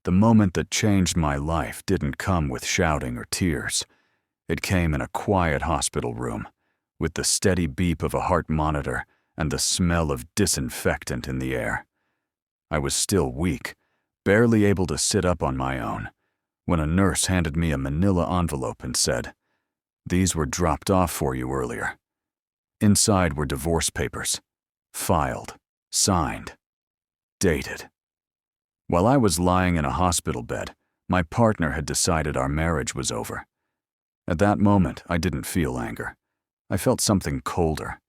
The moment that changed my life didn't come with shouting or tears. It came in a quiet hospital room, with the steady beep of a heart monitor and the smell of disinfectant in the air. I was still weak, barely able to sit up on my own, when a nurse handed me a manila envelope and said, "These were dropped off for you earlier." Inside were divorce papers, filed, signed, dated. While I was lying in a hospital bed, my partner had decided our marriage was over. At that moment, I didn't feel anger. I felt something colder,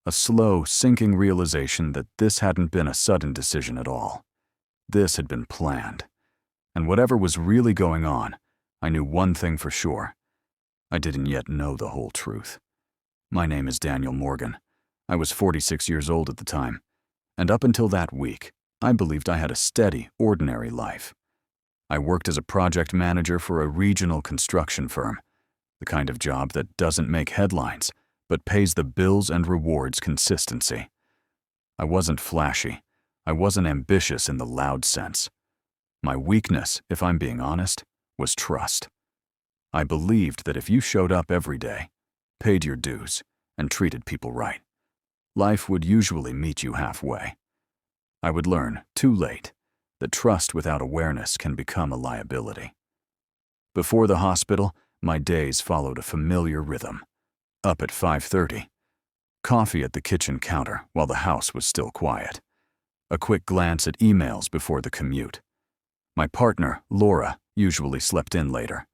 a slow, sinking realization that this hadn't been a sudden decision at all. This had been planned. And whatever was really going on, I knew one thing for sure. I didn't yet know the whole truth. My name is Daniel Morgan. I was 46 years old at the time, and up until that week, I believed I had a steady, ordinary life. I worked as a project manager for a regional construction firm, the kind of job that doesn't make headlines, but pays the bills and rewards consistency. I wasn't flashy. I wasn't ambitious in the loud sense. My weakness, if I'm being honest, was trust. I believed that if you showed up every day, paid your dues, and treated people right, life would usually meet you halfway. I would learn, too late, that trust without awareness can become a liability. Before the hospital, my days followed a familiar rhythm. Up at 5:30. Coffee at the kitchen counter while the house was still quiet. A quick glance at emails before the commute. My partner, Laura, usually slept in later.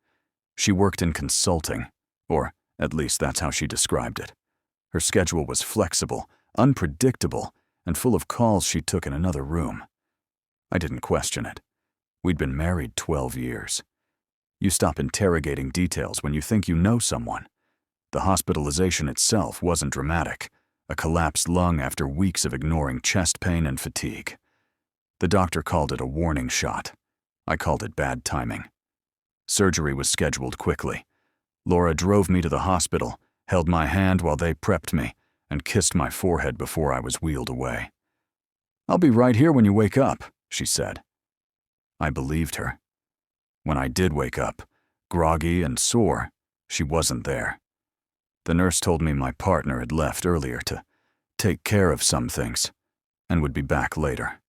She worked in consulting, or at least that's how she described it. Her schedule was flexible, unpredictable, and full of calls she took in another room. I didn't question it. We'd been married 12 years. You stop interrogating details when you think you know someone. The hospitalization itself wasn't dramatic, a collapsed lung after weeks of ignoring chest pain and fatigue. The doctor called it a warning shot. I called it bad timing. Surgery was scheduled quickly. Laura drove me to the hospital, held my hand while they prepped me, and kissed my forehead before I was wheeled away. "I'll be right here when you wake up," she said. I believed her. When I did wake up, groggy and sore, she wasn't there. The nurse told me my partner had left earlier to take care of some things and would be back later.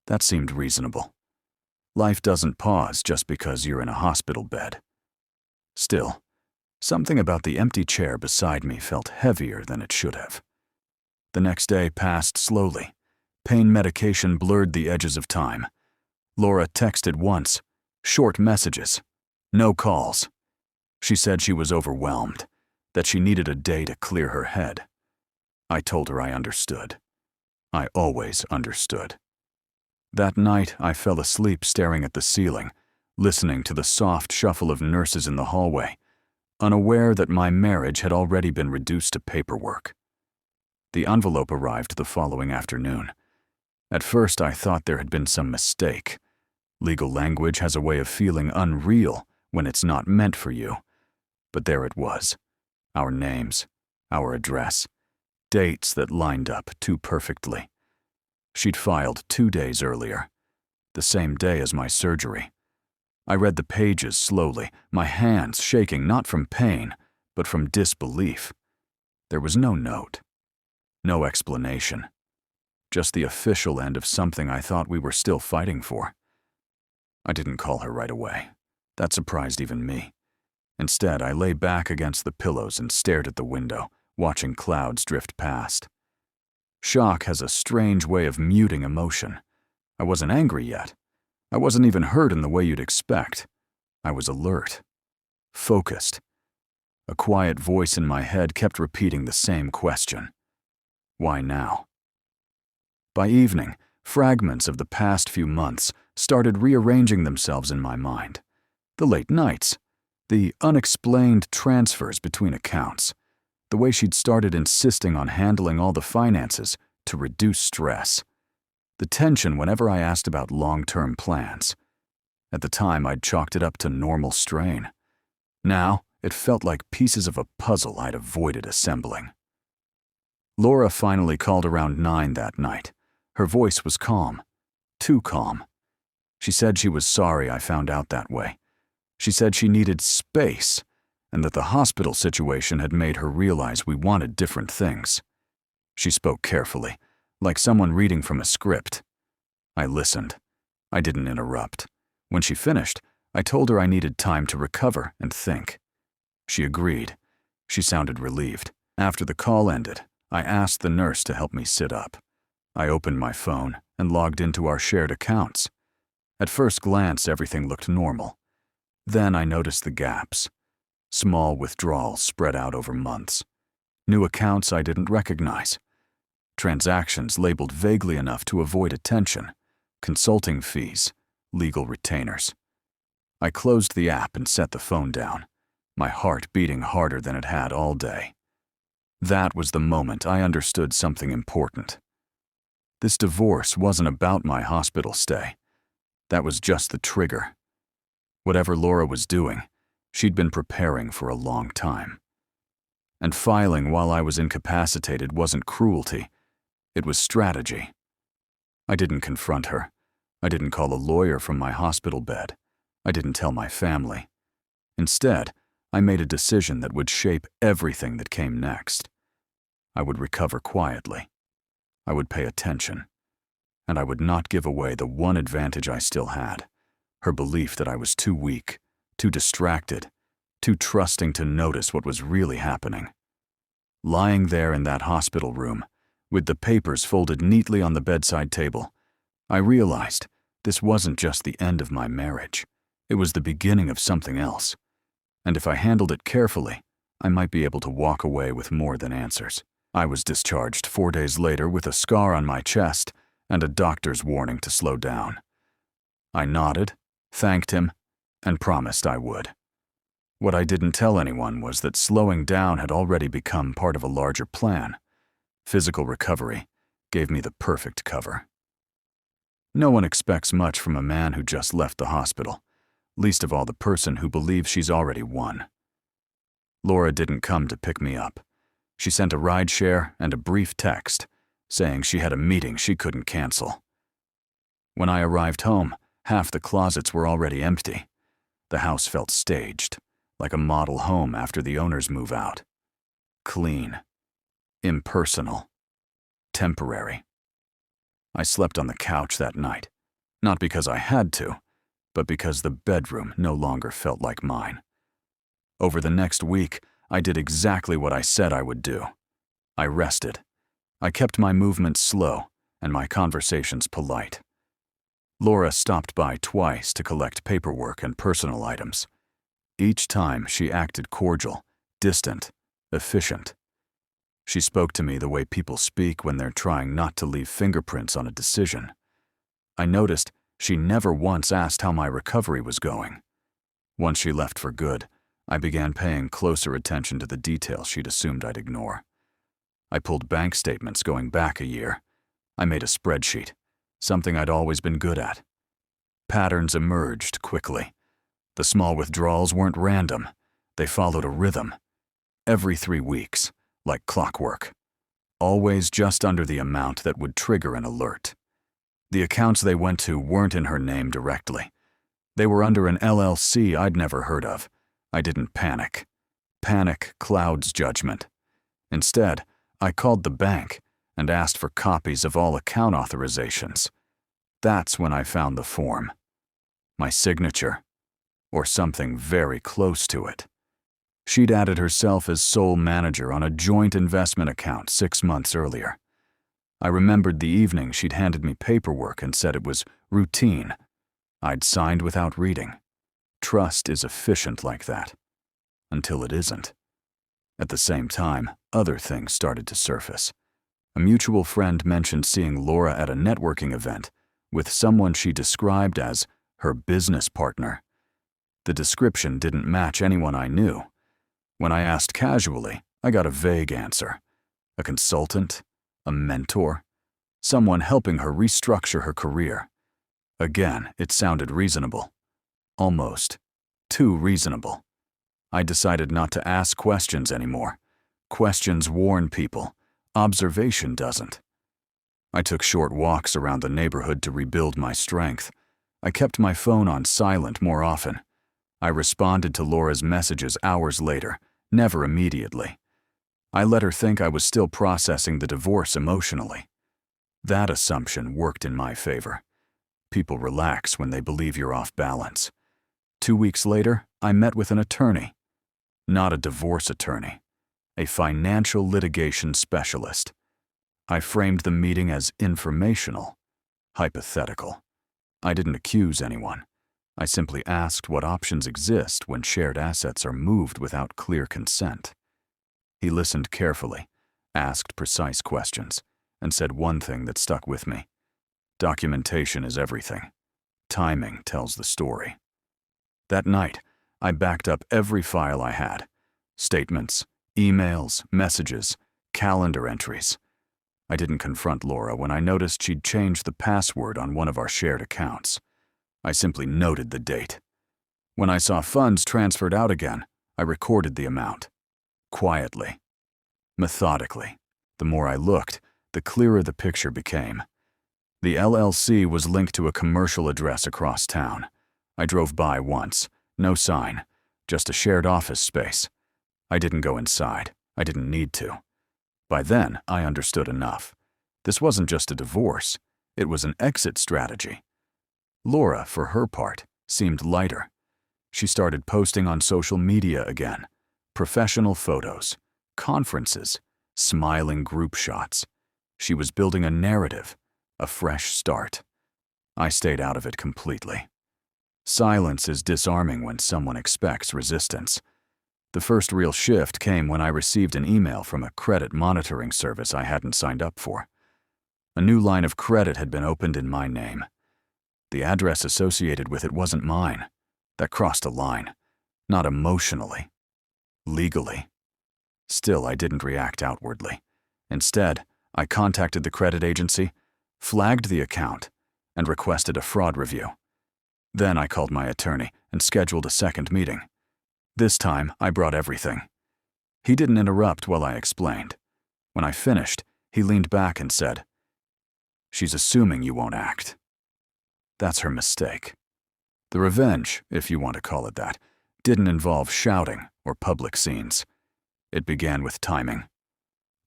That seemed reasonable. Life doesn't pause just because you're in a hospital bed. Still, something about the empty chair beside me felt heavier than it should have. The next day passed slowly. Pain medication blurred the edges of time. Laura texted once, short messages, no calls. She said she was overwhelmed, that she needed a day to clear her head. I told her I understood. I always understood. That night, I fell asleep staring at the ceiling, listening to the soft shuffle of nurses in the hallway, unaware that my marriage had already been reduced to paperwork. The envelope arrived the following afternoon. At first, I thought there had been some mistake. Legal language has a way of feeling unreal when it's not meant for you. But there it was. Our names, our address, dates that lined up too perfectly. She'd filed 2 days earlier, the same day as my surgery. I read the pages slowly, my hands shaking not from pain, but from disbelief. There was no note, no explanation, just the official end of something I thought we were still fighting for. I didn't call her right away. That surprised even me. Instead, I lay back against the pillows and stared at the window, watching clouds drift past. Shock has a strange way of muting emotion. I wasn't angry yet. I wasn't even hurt in the way you'd expect. I was alert, focused. A quiet voice in my head kept repeating the same question. Why now? By evening, fragments of the past few months started rearranging themselves in my mind. The late nights, the unexplained transfers between accounts, the way she'd started insisting on handling all the finances to reduce stress, the tension whenever I asked about long-term plans. At the time, I'd chalked it up to normal strain. Now, it felt like pieces of a puzzle I'd avoided assembling. Laura finally called around 9 that night. Her voice was calm, too calm. She said she was sorry I found out that way. She said she needed space, and that the hospital situation had made her realize we wanted different things. She spoke carefully, like someone reading from a script. I listened. I didn't interrupt. When she finished, I told her I needed time to recover and think. She agreed. She sounded relieved. After the call ended, I asked the nurse to help me sit up. I opened my phone and logged into our shared accounts. At first glance, everything looked normal. Then I noticed the gaps. Small withdrawals spread out over months. New accounts I didn't recognize. Transactions labeled vaguely enough to avoid attention. Consulting fees, legal retainers. I closed the app and set the phone down, my heart beating harder than it had all day. That was the moment I understood something important. This divorce wasn't about my hospital stay. That was just the trigger. Whatever Laura was doing, she'd been preparing for a long time. And filing while I was incapacitated wasn't cruelty. It was strategy. I didn't confront her. I didn't call a lawyer from my hospital bed. I didn't tell my family. Instead, I made a decision that would shape everything that came next. I would recover quietly. I would pay attention. And I would not give away the one advantage I still had, her belief that I was too weak, too distracted, too trusting to notice what was really happening. Lying there in that hospital room, with the papers folded neatly on the bedside table, I realized this wasn't just the end of my marriage. It was the beginning of something else. And if I handled it carefully, I might be able to walk away with more than answers. I was discharged 4 days later with a scar on my chest and a doctor's warning to slow down. I nodded, thanked him, and promised I would. What I didn't tell anyone was that slowing down had already become part of a larger plan. Physical recovery gave me the perfect cover. No one expects much from a man who just left the hospital, least of all the person who believes she's already won. Laura didn't come to pick me up. She sent a rideshare and a brief text, saying she had a meeting she couldn't cancel. When I arrived home, half the closets were already empty. The house felt staged, like a model home after the owners move out. Clean. Impersonal. Temporary. I slept on the couch that night, not because I had to, but because the bedroom no longer felt like mine. Over the next week, I did exactly what I said I would do. I rested. I kept my movements slow and my conversations polite. Laura stopped by twice to collect paperwork and personal items. Each time she acted cordial, distant, efficient. She spoke to me the way people speak when they're trying not to leave fingerprints on a decision. I noticed she never once asked how my recovery was going. Once she left for good, I began paying closer attention to the details she'd assumed I'd ignore. I pulled bank statements going back a year. I made a spreadsheet, something I'd always been good at. Patterns emerged quickly. The small withdrawals weren't random. They followed a rhythm. Every 3 weeks, like clockwork. Always just under the amount that would trigger an alert. The accounts they went to weren't in her name directly. They were under an LLC I'd never heard of. I didn't panic. Panic clouds judgment. Instead, I called the bank and asked for copies of all account authorizations. That's when I found the form. My signature, or something very close to it. She'd added herself as sole manager on a joint investment account 6 months earlier. I remembered the evening she'd handed me paperwork and said it was routine. I'd signed without reading. Trust is efficient like that. Until it isn't. At the same time, other things started to surface. A mutual friend mentioned seeing Laura at a networking event with someone she described as her business partner. The description didn't match anyone I knew. When I asked casually, I got a vague answer. A consultant? A mentor? Someone helping her restructure her career. Again, it sounded reasonable. Almost too reasonable. I decided not to ask questions anymore. Questions warn people. Observation doesn't. I took short walks around the neighborhood to rebuild my strength. I kept my phone on silent more often. I responded to Laura's messages hours later, never immediately. I let her think I was still processing the divorce emotionally. That assumption worked in my favor. People relax when they believe you're off balance. 2 weeks later, I met with an attorney. Not a divorce attorney, a financial litigation specialist. I framed the meeting as informational, hypothetical. I didn't accuse anyone. I simply asked what options exist when shared assets are moved without clear consent. He listened carefully, asked precise questions, and said one thing that stuck with me. Documentation is everything. Timing tells the story. That night, I backed up every file I had. Statements, emails, messages, calendar entries. I didn't confront Laura when I noticed she'd changed the password on one of our shared accounts. I simply noted the date. When I saw funds transferred out again, I recorded the amount. Quietly. Methodically. The more I looked, the clearer the picture became. The LLC was linked to a commercial address across town. I drove by once. No sign. Just a shared office space. I didn't go inside. I didn't need to. By then, I understood enough. This wasn't just a divorce. It was an exit strategy. Laura, for her part, seemed lighter. She started posting on social media again. Professional photos, conferences, smiling group shots. She was building a narrative, a fresh start. I stayed out of it completely. Silence is disarming when someone expects resistance. The first real shift came when I received an email from a credit monitoring service I hadn't signed up for. A new line of credit had been opened in my name. The address associated with it wasn't mine. That crossed a line. Not emotionally. Legally. Still, I didn't react outwardly. Instead, I contacted the credit agency, flagged the account, and requested a fraud review. Then I called my attorney and scheduled a second meeting. This time, I brought everything. He didn't interrupt while I explained. When I finished, he leaned back and said, "She's assuming you won't act." That's her mistake. The revenge, if you want to call it that, didn't involve shouting or public scenes. It began with timing.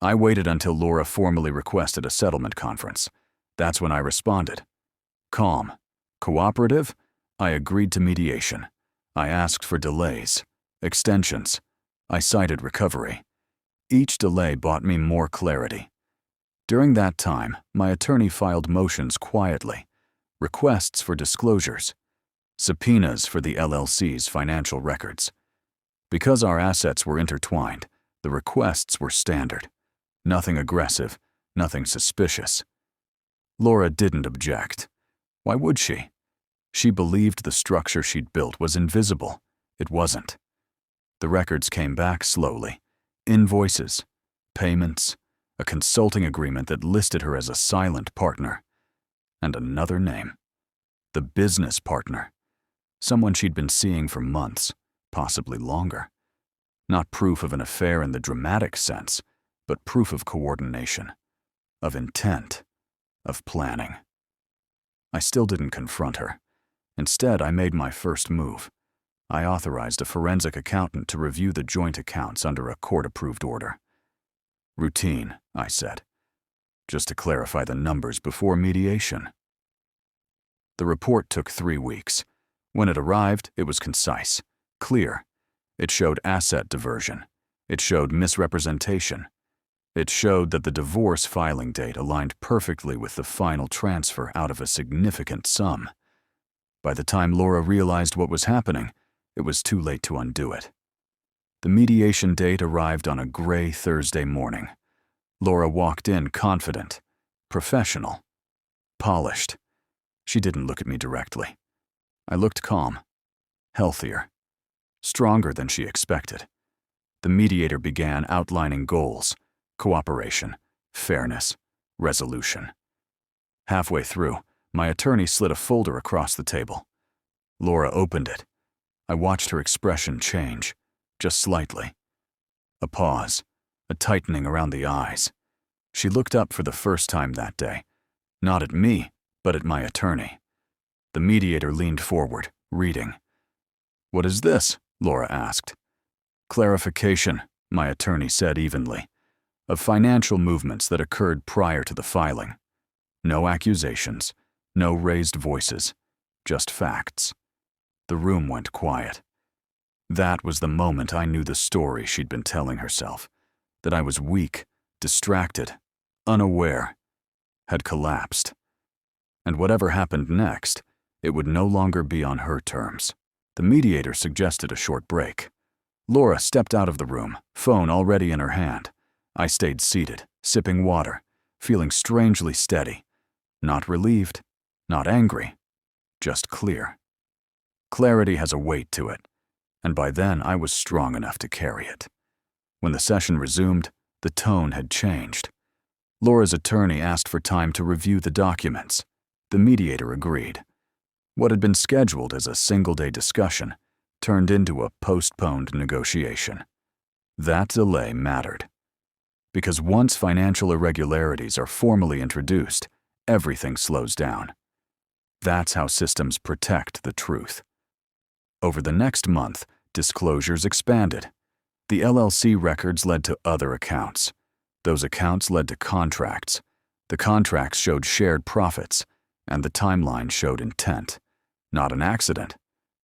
I waited until Laura formally requested a settlement conference. That's when I responded. Calm. Cooperative. I agreed to mediation. I asked for delays, extensions. I cited recovery. Each delay brought me more clarity. During that time, my attorney filed motions quietly, requests for disclosures, subpoenas for the LLC's financial records. Because our assets were intertwined, the requests were standard. Nothing aggressive, nothing suspicious. Laura didn't object. Why would she? She believed the structure she'd built was invisible. It wasn't. The records came back slowly. Invoices, payments, a consulting agreement that listed her as a silent partner. And another name. The business partner. Someone she'd been seeing for months, possibly longer. Not proof of an affair in the dramatic sense, but proof of coordination, of intent, of planning. I still didn't confront her. Instead, I made my first move. I authorized a forensic accountant to review the joint accounts under a court-approved order. Routine, I said, just to clarify the numbers before mediation. The report took 3 weeks. When it arrived, it was concise, clear. It showed asset diversion. It showed misrepresentation. It showed that the divorce filing date aligned perfectly with the final transfer out of a significant sum. By the time Laura realized what was happening, it was too late to undo it. The mediation date arrived on a gray Thursday morning. Laura walked in confident, professional, polished. She didn't look at me directly. I looked calm, healthier, stronger than she expected. The mediator began outlining goals, cooperation, fairness, resolution. Halfway through, my attorney slid a folder across the table. Laura opened it. I watched her expression change, just slightly. A pause, a tightening around the eyes. She looked up for the first time that day, not at me, but at my attorney. The mediator leaned forward, reading. "What is this?" Laura asked. "Clarification," my attorney said evenly, "of financial movements that occurred prior to the filing. No accusations, no raised voices, just facts." The room went quiet. That was the moment I knew the story she'd been telling herself, that I was weak, distracted, unaware, had collapsed. And whatever happened next, it would no longer be on her terms. The mediator suggested a short break. Laura stepped out of the room, phone already in her hand. I stayed seated, sipping water, feeling strangely steady. Not relieved, not angry, just clear. Clarity has a weight to it, and by then I was strong enough to carry it. When the session resumed, the tone had changed. Laura's attorney asked for time to review the documents. The mediator agreed. What had been scheduled as a single-day discussion turned into a postponed negotiation. That delay mattered. Because once financial irregularities are formally introduced, everything slows down. That's how systems protect the truth. Over the next month, disclosures expanded. The LLC records led to other accounts. Those accounts led to contracts. The contracts showed shared profits, and the timeline showed intent. Not an accident,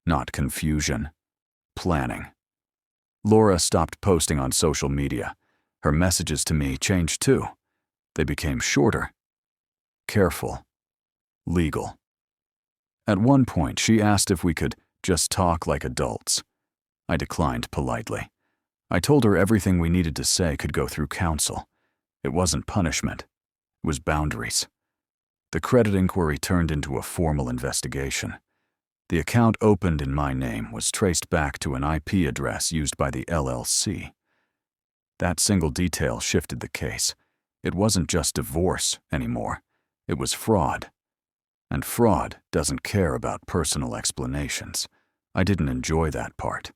not confusion, planning. Laura stopped posting on social media. Her messages to me changed too. They became shorter, careful, legal. At one point, she asked if we could just talk like adults. I declined politely. I told her everything we needed to say could go through counsel. It wasn't punishment. It was boundaries. The credit inquiry turned into a formal investigation. The account opened in my name was traced back to an IP address used by the LLC. That single detail shifted the case. It wasn't just divorce anymore. It was fraud. And fraud doesn't care about personal explanations. I didn't enjoy that part.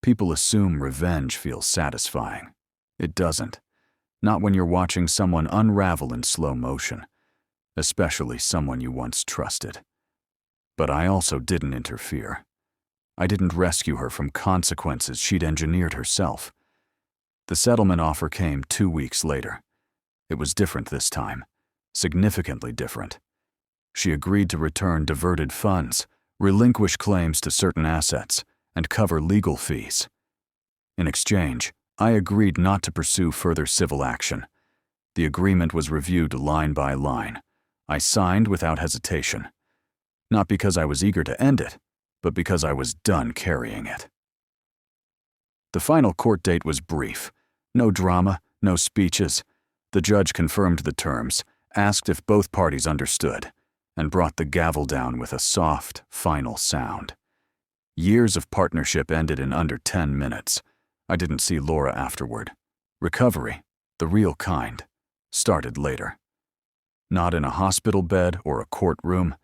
People assume revenge feels satisfying. It doesn't. Not when you're watching someone unravel in slow motion, especially someone you once trusted. But I also didn't interfere. I didn't rescue her from consequences she'd engineered herself. The settlement offer came 2 weeks later. It was different this time, significantly different. She agreed to return diverted funds, relinquish claims to certain assets, and cover legal fees. In exchange, I agreed not to pursue further civil action. The agreement was reviewed line by line. I signed without hesitation. Not because I was eager to end it, but because I was done carrying it. The final court date was brief. No drama, no speeches. The judge confirmed the terms, asked if both parties understood, and brought the gavel down with a soft, final sound. Years of partnership ended in under 10 minutes. I didn't see Laura afterward. Recovery, the real kind, started later. Not in a hospital bed or a courtroom,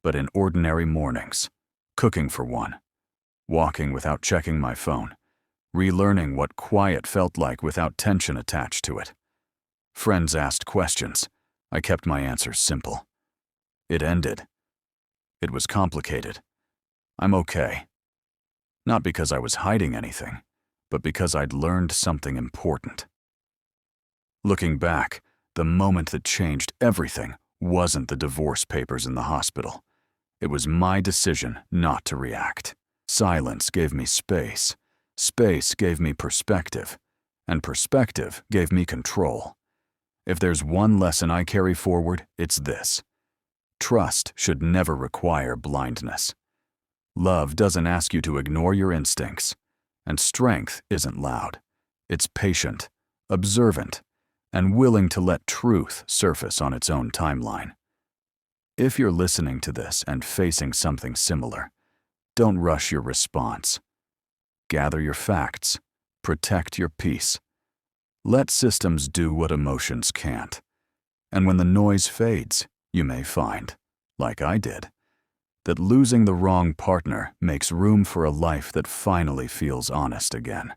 but in ordinary mornings. Cooking for one. Walking without checking my phone. Relearning what quiet felt like without tension attached to it. Friends asked questions. I kept my answers simple. It ended. It was complicated. I'm okay. Not because I was hiding anything, but because I'd learned something important. Looking back, the moment that changed everything wasn't the divorce papers in the hospital. It was my decision not to react. Silence gave me space. Space gave me perspective. And perspective gave me control. If there's one lesson I carry forward, it's this. Trust should never require blindness. Love doesn't ask you to ignore your instincts. And strength isn't loud. It's patient, observant, and willing to let truth surface on its own timeline. If you're listening to this and facing something similar, don't rush your response. Gather your facts. Protect your peace. Let systems do what emotions can't. And when the noise fades, you may find, like I did, that losing the wrong partner makes room for a life that finally feels honest again.